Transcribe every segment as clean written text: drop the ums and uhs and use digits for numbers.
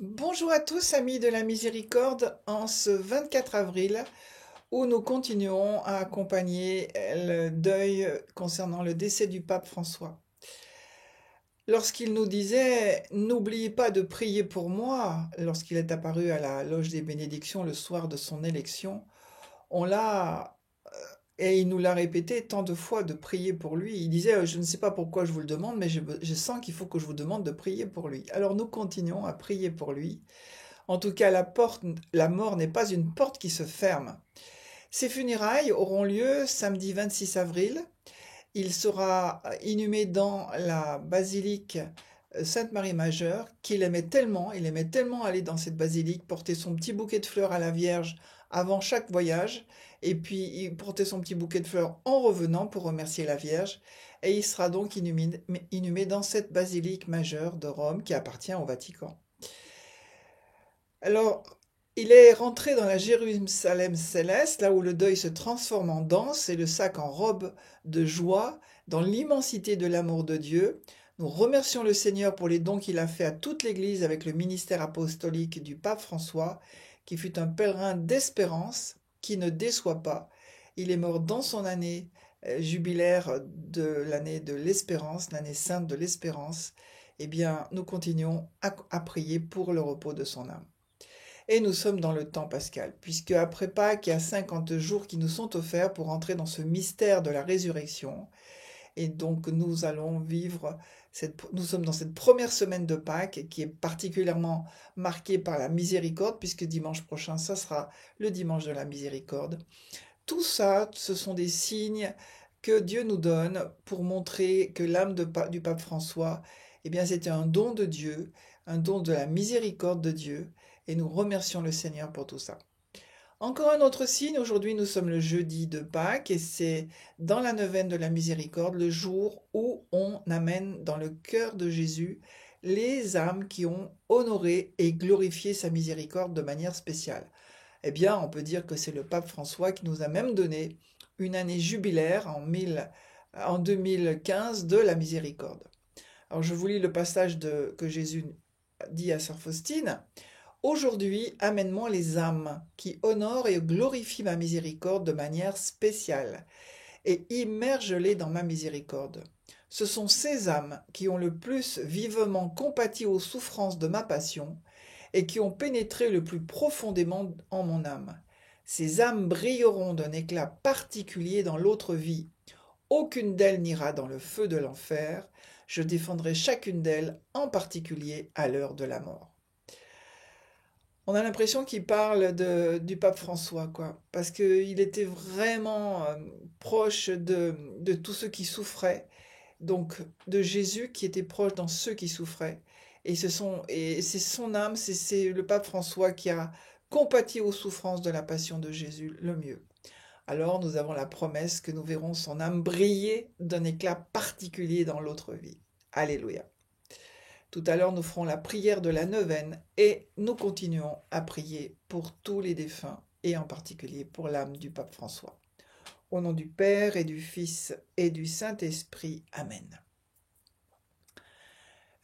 Bonjour à tous, amis de la miséricorde, en ce 24 avril où nous continuons à accompagner le deuil concernant le décès du pape François. Lorsqu'il nous disait «N'oubliez pas de prier pour moi», lorsqu'il est apparu à la loge des bénédictions le soir de son élection, on l'a et il nous l'a répété tant de fois de prier pour lui. Il disait «Je ne sais pas pourquoi je vous le demande, mais je sens qu'il faut que je vous demande de prier pour lui». Alors nous continuons à prier pour lui. En tout cas, la mort n'est pas une porte qui se ferme. Ses funérailles auront lieu samedi 26 avril. Il sera inhumé dans la basilique Sainte-Marie-Majeure il aimait tellement aller dans cette basilique, porter son petit bouquet de fleurs à la Vierge avant chaque voyage, et puis il portait son petit bouquet de fleurs en revenant pour remercier la Vierge, et il sera donc inhumé dans cette basilique majeure de Rome qui appartient au Vatican. Alors, il est rentré dans la Jérusalem céleste, là où le deuil se transforme en danse et le sac en robe de joie, dans l'immensité de l'amour de Dieu. Nous remercions le Seigneur pour les dons qu'il a fait à toute l'Église avec le ministère apostolique du pape François, qui fut un pèlerin d'espérance, qui ne déçoit pas. Il est mort dans son année jubilaire de l'année de l'espérance, l'année sainte de l'espérance. Eh bien, nous continuons à prier pour le repos de son âme. Et nous sommes dans le temps pascal, puisque après Pâques, il y a 50 jours qui nous sont offerts pour entrer dans ce mystère de la résurrection. Et donc nous sommes dans cette première semaine de Pâques qui est particulièrement marquée par la miséricorde, puisque dimanche prochain, ça sera le dimanche de la miséricorde. Tout ça, ce sont des signes que Dieu nous donne pour montrer que du pape François, eh bien, c'était un don de Dieu, un don de la miséricorde de Dieu, et nous remercions le Seigneur pour tout ça. Encore un autre signe, aujourd'hui nous sommes le jeudi de Pâques et c'est dans la neuvaine de la miséricorde le jour où on amène dans le cœur de Jésus les âmes qui ont honoré et glorifié sa miséricorde de manière spéciale. Eh bien, on peut dire que c'est le pape François qui nous a même donné une année jubilaire en 2015 de la miséricorde. Alors je vous lis le passage que Jésus dit à sœur Faustine. Aujourd'hui, amène-moi les âmes qui honorent et glorifient ma miséricorde de manière spéciale, et immerge-les dans ma miséricorde. Ce sont ces âmes qui ont le plus vivement compati aux souffrances de ma passion, et qui ont pénétré le plus profondément en mon âme. Ces âmes brilleront d'un éclat particulier dans l'autre vie. Aucune d'elles n'ira dans le feu de l'enfer. Je défendrai chacune d'elles en particulier à l'heure de la mort. On a l'impression qu'il parle du pape François, quoi, parce qu'il était vraiment proche de tous ceux qui souffraient, donc de Jésus qui était proche dans ceux qui souffraient. Et c'est son âme, c'est le pape François qui a compati aux souffrances de la passion de Jésus le mieux. Alors nous avons la promesse que nous verrons son âme briller d'un éclat particulier dans l'autre vie. Alléluia. Tout à l'heure, nous ferons la prière de la neuvaine et nous continuons à prier pour tous les défunts et en particulier pour l'âme du pape François. Au nom du Père et du Fils et du Saint-Esprit. Amen.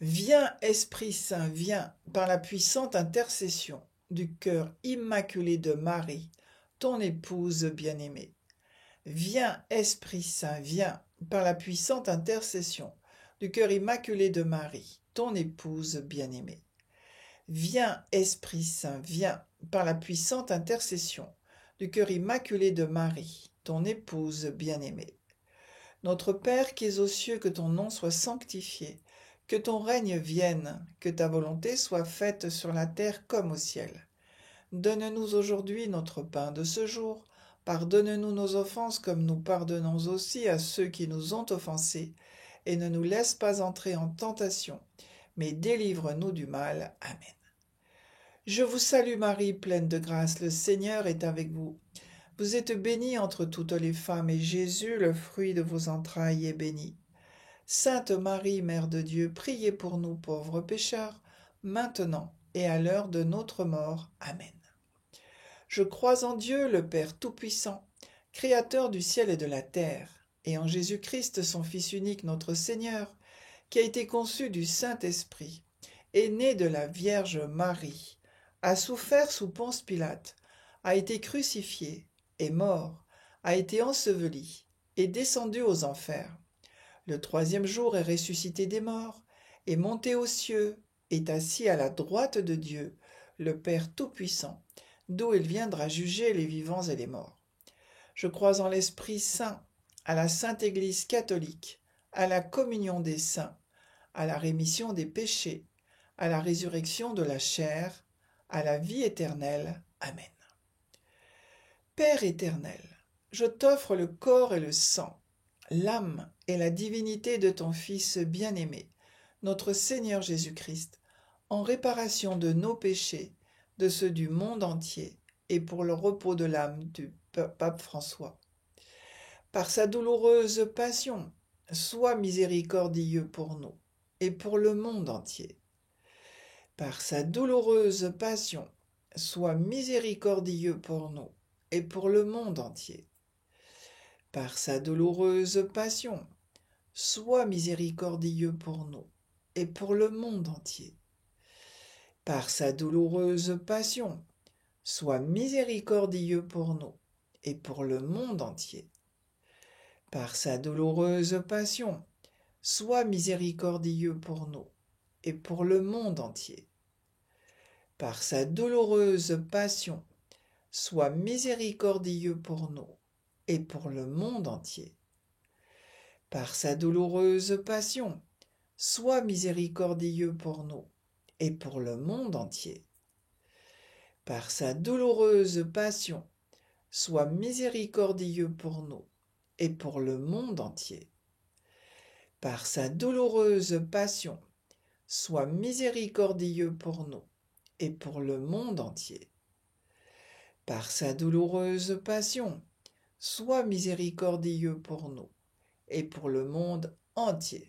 Viens, Esprit Saint, viens, par la puissante intercession du cœur immaculé de Marie, ton épouse bien-aimée. Viens, Esprit Saint, viens, par la puissante intercession du cœur immaculé de Marie, ton épouse bien-aimée. Viens, Esprit Saint, viens, par la puissante intercession du cœur immaculé de Marie, ton épouse bien-aimée. Notre Père qui es aux cieux, que ton nom soit sanctifié, que ton règne vienne, que ta volonté soit faite sur la terre comme au ciel. Donne-nous aujourd'hui notre pain de ce jour. Pardonne-nous nos offenses comme nous pardonnons aussi à ceux qui nous ont offensés. Et ne nous laisse pas entrer en tentation, mais délivre-nous du mal. Amen. Je vous salue Marie, pleine de grâce, le Seigneur est avec vous. Vous êtes bénie entre toutes les femmes, et Jésus, le fruit de vos entrailles, est béni. Sainte Marie, Mère de Dieu, priez pour nous pauvres pécheurs, maintenant et à l'heure de notre mort. Amen. Je crois en Dieu, le Père Tout-Puissant, Créateur du ciel et de la terre, et en Jésus-Christ, son Fils unique, notre Seigneur, qui a été conçu du Saint-Esprit, est né de la Vierge Marie, a souffert sous Ponce Pilate, a été crucifié, est mort, a été enseveli, est descendu aux enfers. Le troisième jour est ressuscité des morts, est monté aux cieux, est assis à la droite de Dieu, le Père Tout-Puissant, d'où il viendra juger les vivants et les morts. Je crois en l'Esprit Saint, à la Sainte Église catholique, à la communion des saints, à la rémission des péchés, à la résurrection de la chair, à la vie éternelle. Amen. Père éternel, je t'offre le corps et le sang, l'âme et la divinité de ton Fils bien-aimé, notre Seigneur Jésus-Christ, en réparation de nos péchés, de ceux du monde entier, et pour le repos de l'âme du pape François. Par sa douloureuse passion, sois miséricordieux pour nous, et pour le monde entier. Par sa douloureuse passion, sois miséricordieux pour nous, et pour le monde entier. Par sa douloureuse passion, sois miséricordieux pour nous, et pour le monde entier. Par sa douloureuse passion, sois miséricordieux pour nous, et pour le monde entier. Par sa douloureuse passion, sois miséricordieux pour nous, et pour le monde entier. Par sa douloureuse passion, sois miséricordieux pour nous, et pour le monde entier. Par sa douloureuse passion, sois miséricordieux pour nous, et pour le monde entier. Par sa douloureuse passion, sois miséricordieux pour nous, et pour le monde entier. Par sa douloureuse passion, sois miséricordieux pour nous, et pour le monde entier. Par sa douloureuse passion, sois miséricordieux pour nous, et pour le monde entier.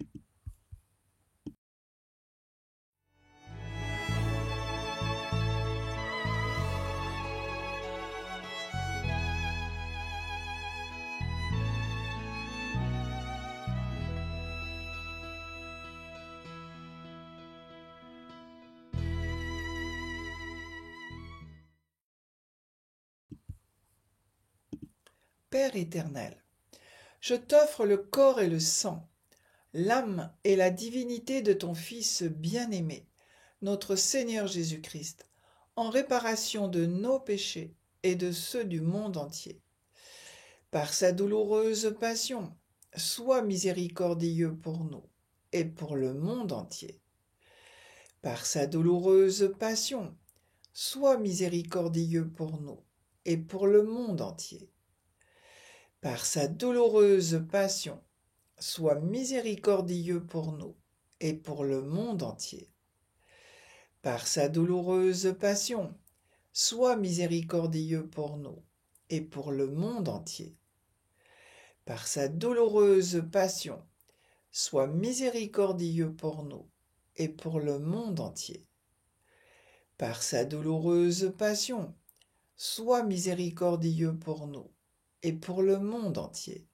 Père éternel, je t'offre le corps et le sang, l'âme et la divinité de ton Fils bien-aimé, notre Seigneur Jésus-Christ, en réparation de nos péchés et de ceux du monde entier. Par sa douloureuse passion, sois miséricordieux pour nous et pour le monde entier. Par sa douloureuse passion, sois miséricordieux pour nous et pour le monde entier. Par sa douloureuse passion, sois miséricordieux pour nous et pour le monde entier. Par sa douloureuse passion, sois miséricordieux pour nous et pour le monde entier. Par sa douloureuse passion, sois miséricordieux pour nous et pour le monde entier. Par sa douloureuse passion, sois miséricordieux pour nous et pour le monde entier.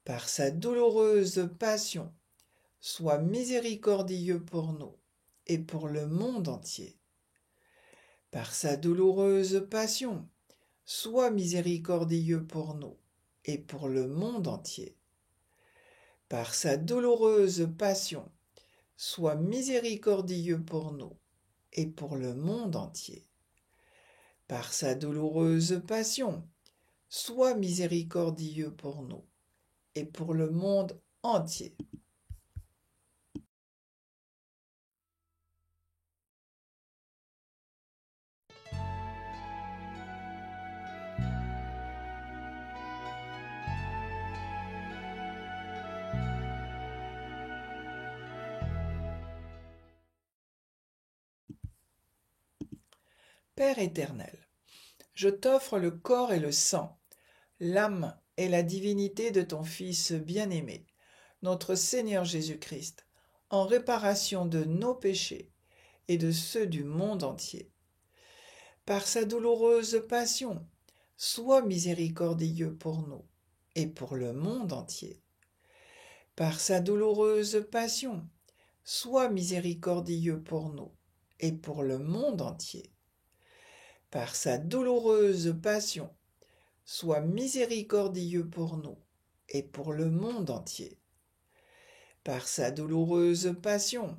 Par sa douloureuse passion, sois miséricordieux pour nous et pour le monde entier. Par sa douloureuse passion, sois miséricordieux pour nous et pour le monde entier. Par sa douloureuse passion, sois miséricordieux pour nous et pour le monde entier. Par sa douloureuse passion, sois miséricordieux pour nous et pour le monde entier. Père éternel, je t'offre le corps et le sang, l'âme et la divinité de ton Fils bien-aimé, notre Seigneur Jésus-Christ, en réparation de nos péchés et de ceux du monde entier. Par sa douloureuse passion, sois miséricordieux pour nous et pour le monde entier. Par sa douloureuse passion, sois miséricordieux pour nous et pour le monde entier. Par sa douloureuse passion, sois miséricordieux pour nous et pour le monde entier. Par sa douloureuse passion,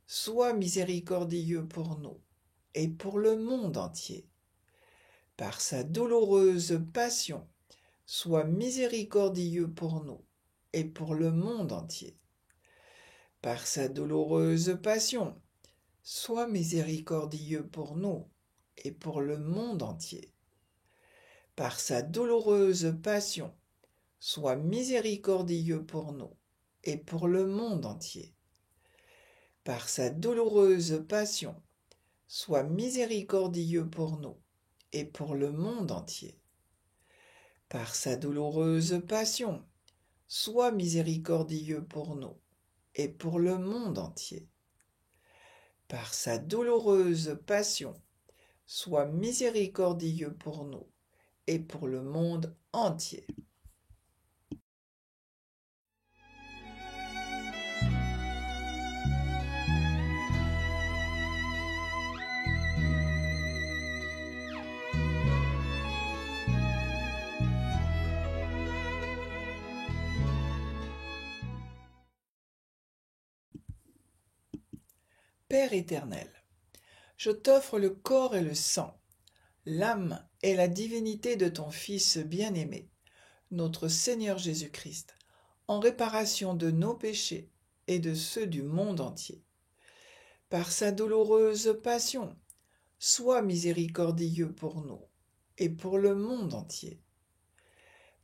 sois miséricordieux pour nous et pour le monde entier. Par sa douloureuse passion, sois miséricordieux pour nous et pour le monde entier. Par sa douloureuse passion, sois miséricordieux pour nous et pour le monde entier. Par sa douloureuse passion, sois miséricordieux pour nous et pour le monde entier. Par sa douloureuse passion, sois miséricordieux pour nous et pour le monde entier. Par sa douloureuse passion, sois miséricordieux pour nous et pour le monde entier. Par sa douloureuse passion, sois miséricordieux pour nous et pour le monde entier. Père éternel, je t'offre le corps et le sang, l'âme et la divinité de ton Fils bien-aimé, notre Seigneur Jésus-Christ, en réparation de nos péchés et de ceux du monde entier. Par sa douloureuse passion, sois miséricordieux pour nous et pour le monde entier.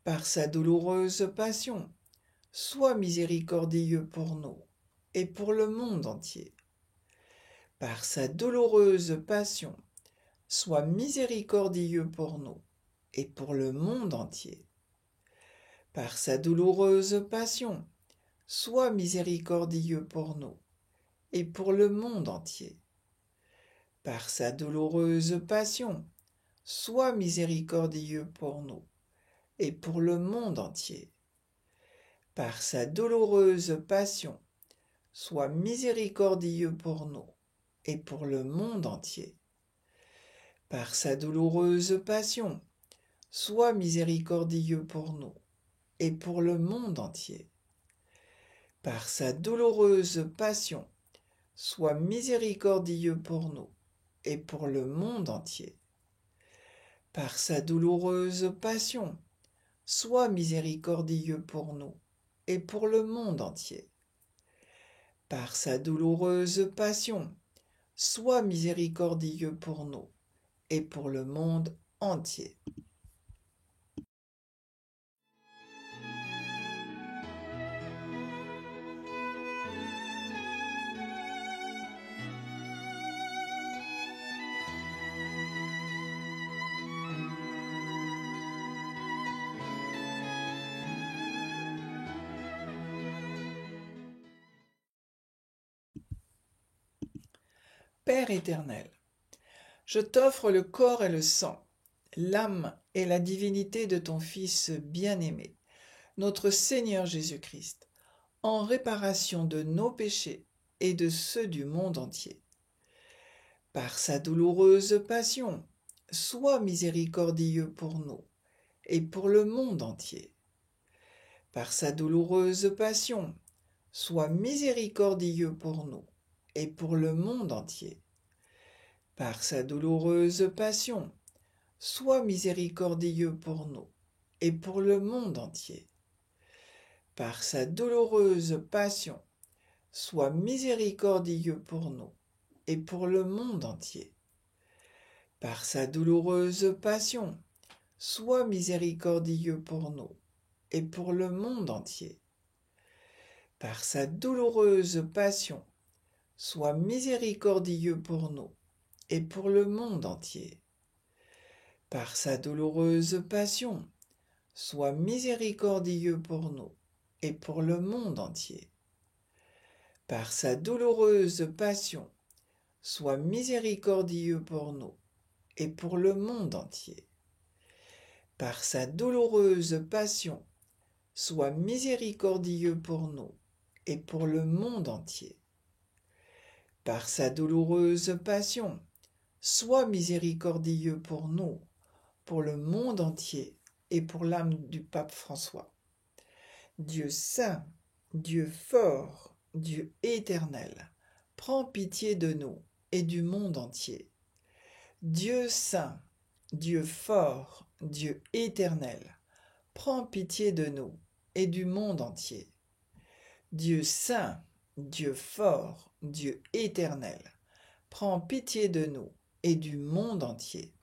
Par sa douloureuse passion, sois miséricordieux pour nous et pour le monde entier. Par sa douloureuse passion, sois miséricordieux pour nous et pour le monde entier. Par sa douloureuse passion, sois miséricordieux pour nous et pour le monde entier. Par sa douloureuse passion, sois miséricordieux pour nous et pour le monde entier. Par sa douloureuse passion, sois miséricordieux pour nous et pour le monde entier. Par sa douloureuse passion, sois miséricordieux pour nous et pour le monde entier. Par sa douloureuse passion, sois miséricordieux pour nous et pour le monde entier. Par sa douloureuse passion, sois miséricordieux pour nous et pour le monde entier. Par sa douloureuse passion, sois miséricordieux pour nous et pour le monde entier. Père éternel, je t'offre le corps et le sang, l'âme et la divinité de ton Fils bien-aimé, notre Seigneur Jésus-Christ, en réparation de nos péchés et de ceux du monde entier. Par sa douloureuse passion, sois miséricordieux pour nous et pour le monde entier. Par sa douloureuse passion, sois miséricordieux pour nous et pour le monde entier. Par sa douloureuse passion, sois miséricordieux pour nous et pour le monde entier. Par sa douloureuse passion, sois miséricordieux pour nous et pour le monde entier. Par sa douloureuse passion, sois miséricordieux pour nous et pour le monde entier. Par sa douloureuse passion, sois miséricordieux pour nous et pour le monde entier. Par sa douloureuse passion, sois miséricordieux pour nous et pour le monde entier. Par sa douloureuse passion, sois miséricordieux pour nous et pour le monde entier. Par sa douloureuse passion, sois miséricordieux pour nous et pour le monde entier. par sa douloureuse passion, sois miséricordieux pour nous, pour le monde entier et pour l'âme du pape François. Dieu saint, Dieu fort, Dieu éternel, prends pitié de nous et du monde entier. Dieu saint, Dieu fort, Dieu éternel, prends pitié de nous et du monde entier. Dieu saint, Dieu fort, Dieu éternel, prends pitié de nous et du monde entier,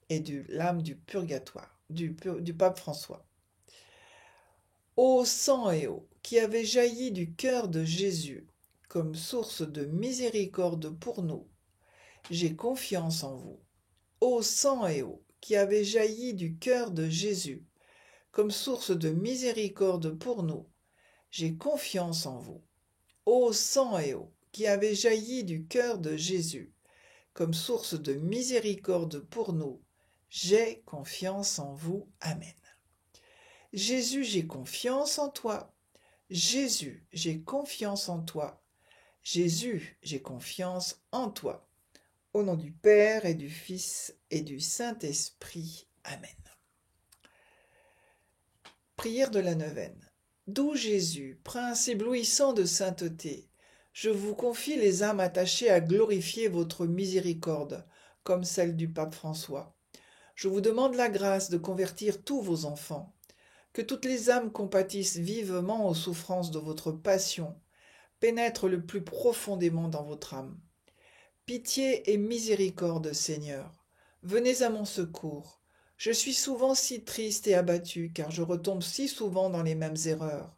et de l'âme du purgatoire, du pape François. Ô sang et eau qui avez jailli du cœur de Jésus comme source de miséricorde pour nous, j'ai confiance en vous. Ô sang et eau qui avez jailli du cœur de Jésus comme source de miséricorde pour nous, j'ai confiance en vous. Ô sang et eau qui avez jailli du cœur de Jésus comme source de miséricorde pour nous, j'ai confiance en vous. Amen. Jésus, j'ai confiance en toi. Jésus, j'ai confiance en toi. Jésus, j'ai confiance en toi. Au nom du Père et du Fils et du Saint-Esprit. Amen. Prière de la neuvaine. Doux Jésus, prince éblouissant de sainteté, je vous confie les âmes attachées à glorifier votre miséricorde, comme celle du pape François. Je vous demande la grâce de convertir tous vos enfants, que toutes les âmes compatissent vivement aux souffrances de votre passion, pénètrent le plus profondément dans votre âme. Pitié et miséricorde, Seigneur, venez à mon secours. Je suis souvent si triste et abattu, car je retombe si souvent dans les mêmes erreurs.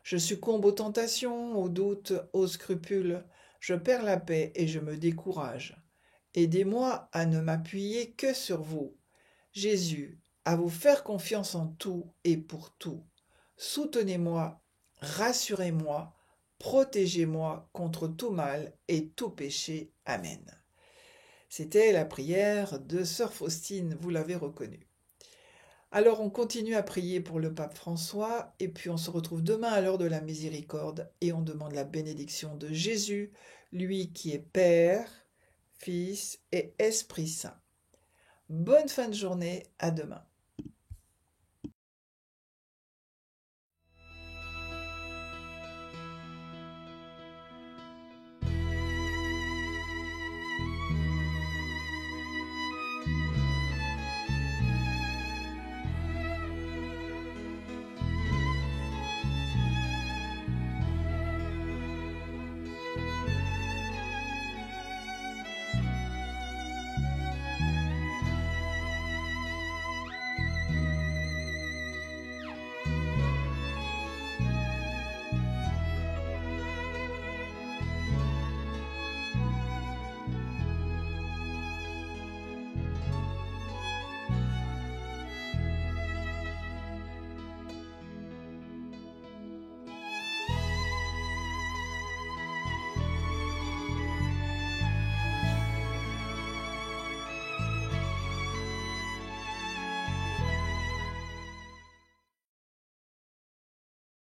Je succombe aux tentations, aux doutes, aux scrupules, je perds la paix et je me décourage. Aidez-moi à ne m'appuyer que sur vous, Jésus, à vous faire confiance en tout et pour tout. Soutenez-moi, rassurez-moi, protégez-moi contre tout mal et tout péché. Amen. C'était la prière de sœur Faustine, vous l'avez reconnue. Alors on continue à prier pour le pape François et puis on se retrouve demain à l'heure de la miséricorde et on demande la bénédiction de Jésus, lui qui est Père, Fils et Esprit Saint. Bonne fin de journée, à demain.